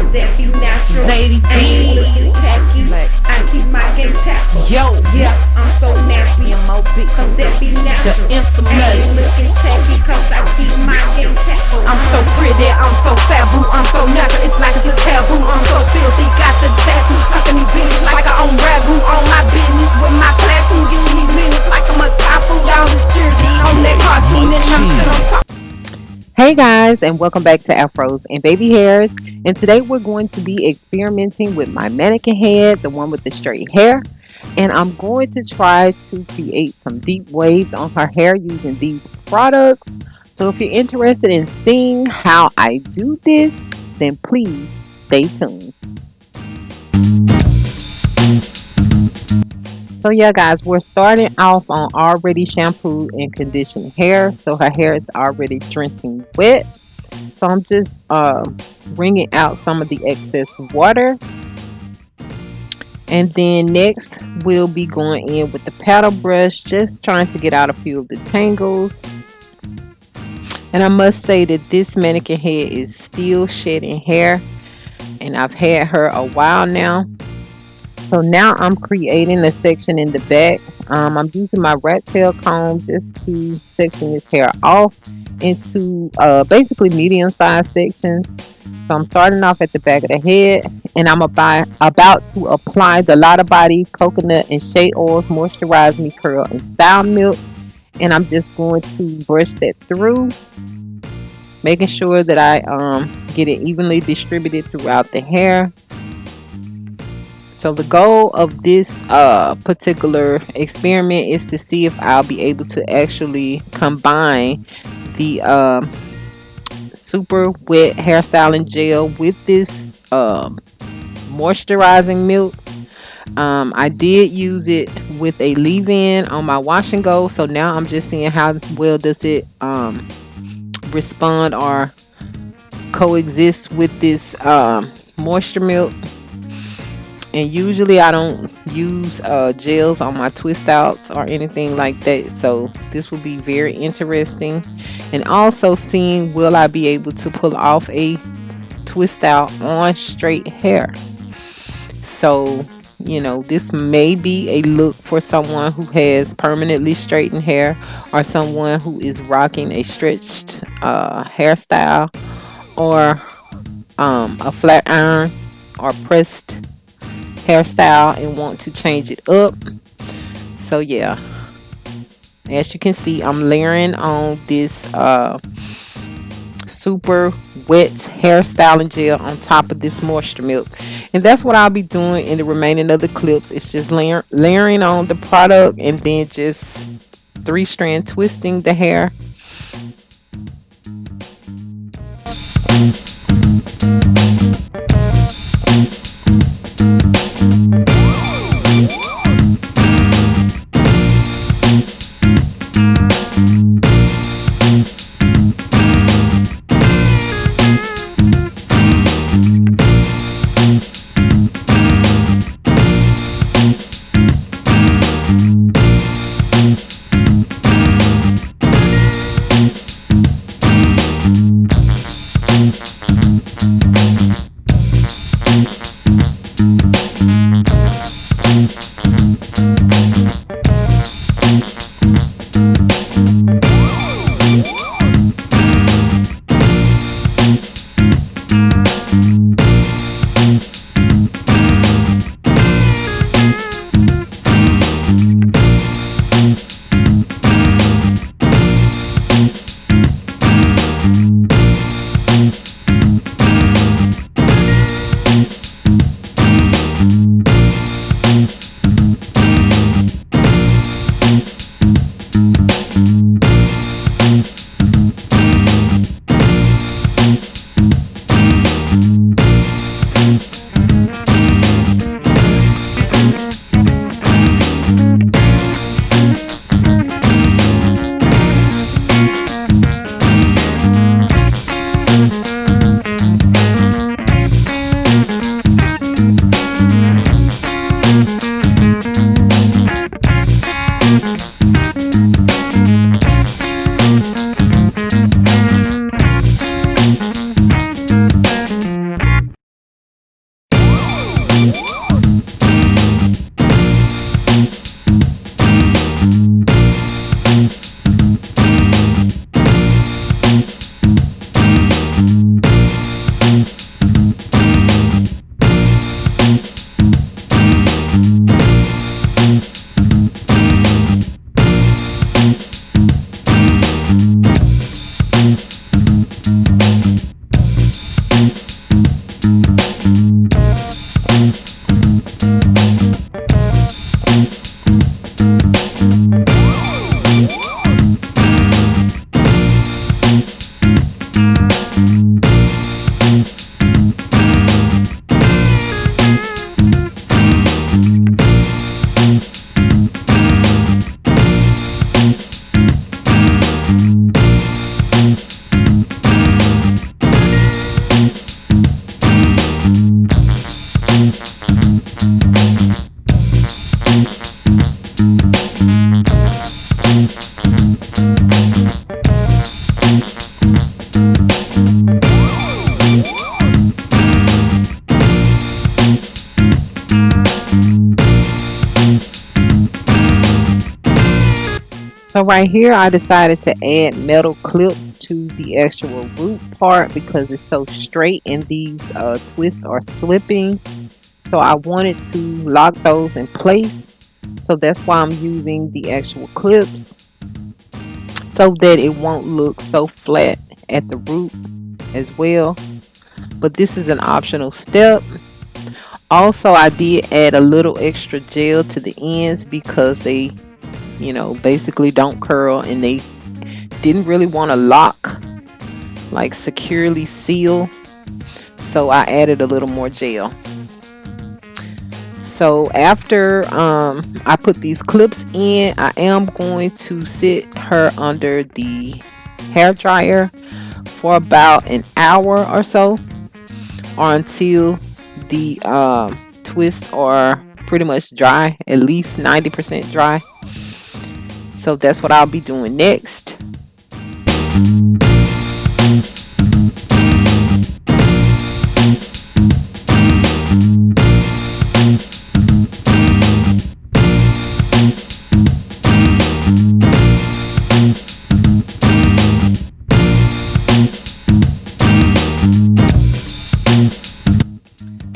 cause that be natural. Lady I ain't D. looking tacky. I keep my game tactful. Yo. Yeah, I'm so nappy. M.O.B. Cause that be The natural. I infamous. ain't looking tacky cause I keep my game tactful. I'm so pretty, I'm so fat, boo. I'm so natural, it's like it's a taboo. I'm so filthy, got the tattoo stuck in these bitches like I own ragu. On my business with my platoon, getting these minutes like I'm a typhoon. Y'all is jersey on that cartoon and I'm still on top. Hey guys, and welcome back to Afros and Baby Hairs. And today we're going to be experimenting with my mannequin head, the one with the straight hair. And I'm going to try to create some deep waves on her hair using these products. So if you're interested in seeing how I do this, then please stay tuned. So yeah guys, we're starting off on already shampooed and conditioned hair. So her hair is already drenching wet. So I'm just wringing out some of the excess water. And then next we'll be going in with the paddle brush, just trying to get out a few of the tangles. And I must say that this mannequin head is still shedding hair, and I've had her a while now. So now I'm creating a section in the back. I'm using my rat tail comb just to section this hair off into basically medium-sized sections. So I'm starting off at the back of the head, and I'm about to apply the Lotta Body Coconut and Shea Oils Moisturize Me Curl and Style Milk. And I'm just going to brush that through, making sure that I get it evenly distributed throughout the hair. So the goal of this particular experiment is to see if I'll be able to actually combine the super wet hairstyling gel with this moisturizing milk. I did use it with a leave-in on my wash and go, so now I'm just seeing how well does it respond or coexist with this moisture milk. And usually I don't use gels on my twist outs or anything like that, so this will be very interesting. And also seeing, will I be able to pull off a twist out on straight hair. So you know, this may be a look for someone who has permanently straightened hair, or someone who is rocking a stretched hairstyle, or a flat iron or pressed hairstyle and want to change it up. So yeah, as you can see, I'm layering on this super wet hairstyling gel on top of this moisture milk, and that's what I'll be doing in the remaining of the clips. It's just layering on the product and then just 3-strand twisting the hair. So right here, I decided to add metal clips to the actual root part because it's so straight and these twists are slipping. So I wanted to lock those in place. So that's why I'm using the actual clips so that it won't look so flat at the root as well. But this is an optional step. Also, I did add a little extra gel to the ends because they, basically don't curl, and they didn't really want to lock, like securely seal. So I added a little more gel. So after I put these clips in, I am going to sit her under the hair dryer for about an hour or so, or until the twists are pretty much dry, at least 90% dry. So that's what I'll be doing next.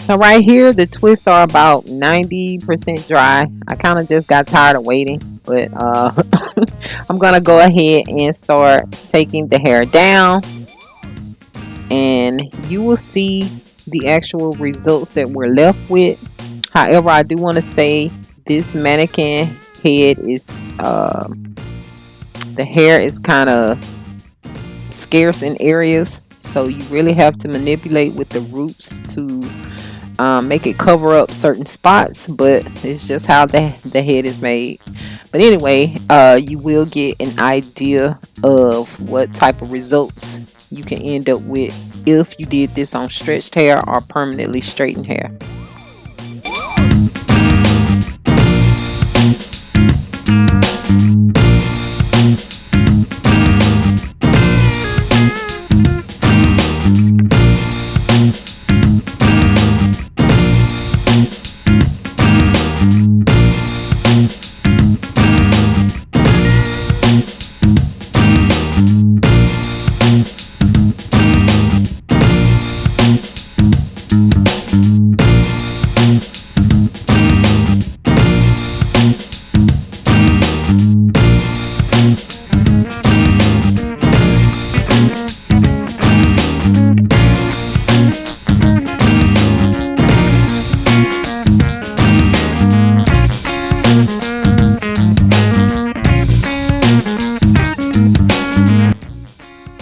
So right here, the twists are about 90% dry. I kind of just got tired of waiting, but I'm going to go ahead and start taking the hair down, and you will see the actual results that we're left with. However, I do want to say this mannequin head is, the hair is kind of scarce in areas, so you really have to manipulate with the roots to make it cover up certain spots, but it's just how the head is made. But anyway, you will get an idea of what type of results you can end up with if you did this on stretched hair or permanently straightened hair.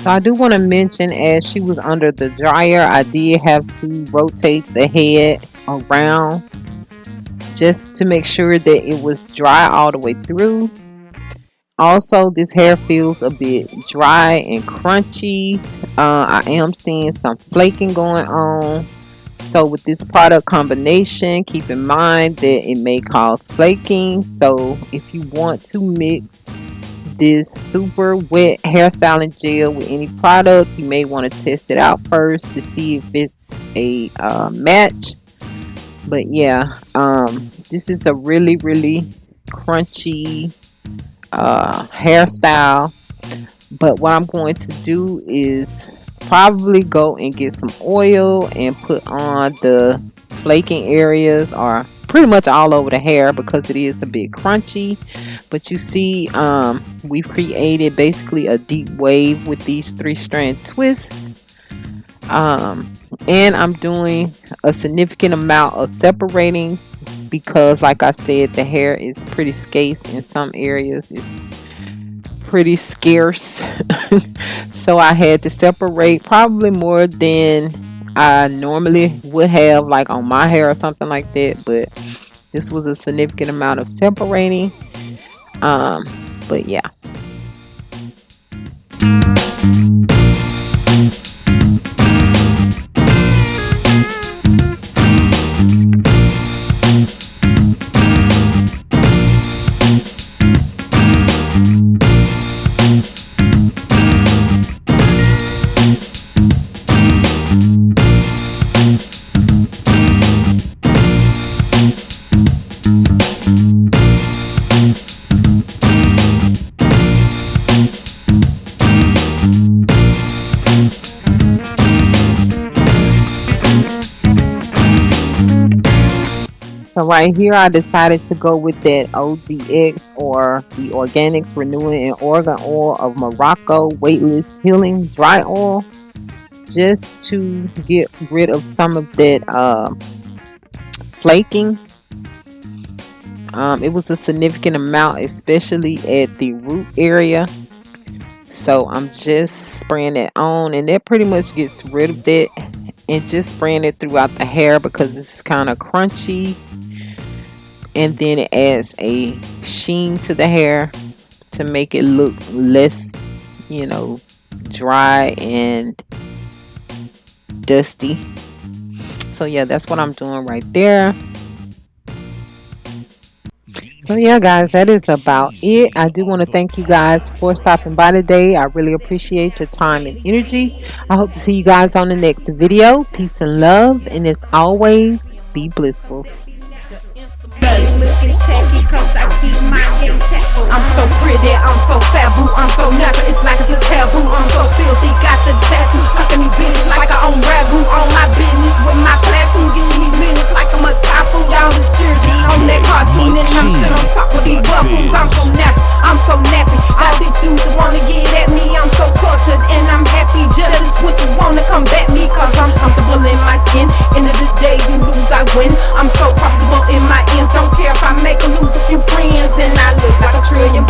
So I do want to mention, as she was under the dryer, I did have to rotate the head around just to make sure that it was dry all the way through. Also, this hair feels a bit dry and crunchy. I am seeing some flaking going on. So with this product combination, keep in mind that it may cause flaking. So if you want to mix this super wet hairstyling gel with any product, you may want to test it out first to see if it's a match. But yeah, this is a really crunchy hairstyle. But what I'm going to do is probably go and get some oil and put on the flaking areas, or pretty much all over the hair, because it is a bit crunchy. But you see, we've created basically a deep wave with these 3-strand twists. And I'm doing a significant amount of separating because, like I said, the hair is pretty scarce in some areas. It's pretty scarce. So I had to separate probably more than I normally would have, like on my hair or something like that. But this was a significant amount of separating. But yeah. So right here, I decided to go with that OGX, or the Organics Renewing and Organ Oil of Morocco Weightless Healing Dry Oil, just to get rid of some of that flaking. It was a significant amount, especially at the root area. So I'm just spraying it on, and that pretty much gets rid of that. And just spraying it throughout the hair because it's kind of crunchy, and then it adds a sheen to the hair to make it look less, you know, dry and dusty. So yeah, that's what I'm doing right there. So yeah, guys, that is about it. I do want to thank you guys for stopping by today. I really appreciate your time and energy. I hope to see you guys on the next video. Peace and love, and as always, be blissful. Looking tacky cause I keep my game tactful. I'm so pretty, I'm so faboo, I'm so natural, it's like it's a taboo. I'm so filthy, got the tattoo stuck in these bitches like I own ragu. On my business with my platoon, getting these minutes like I'm a typhoon. Y'all is jersey on that cartoon, and I'm sitting on top of these buffoons. I'm so nappy, I'm so nappy. All these dudes that wanna get at me, I'm so cultured and I'm happy. Jealous witches wanna come back me cause I'm comfortable in my skin. End of the day, you lose, I win. I'm so comfortable in my ends, don't care if I make or lose a few friends, and I look like $1 trillion.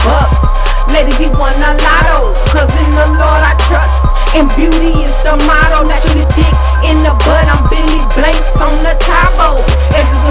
Lady, you won a lotto, cause in the Lord I trust, and beauty is the motto. Naturally dick in the butt, I'm Billy Blanks on the Tabo. Edges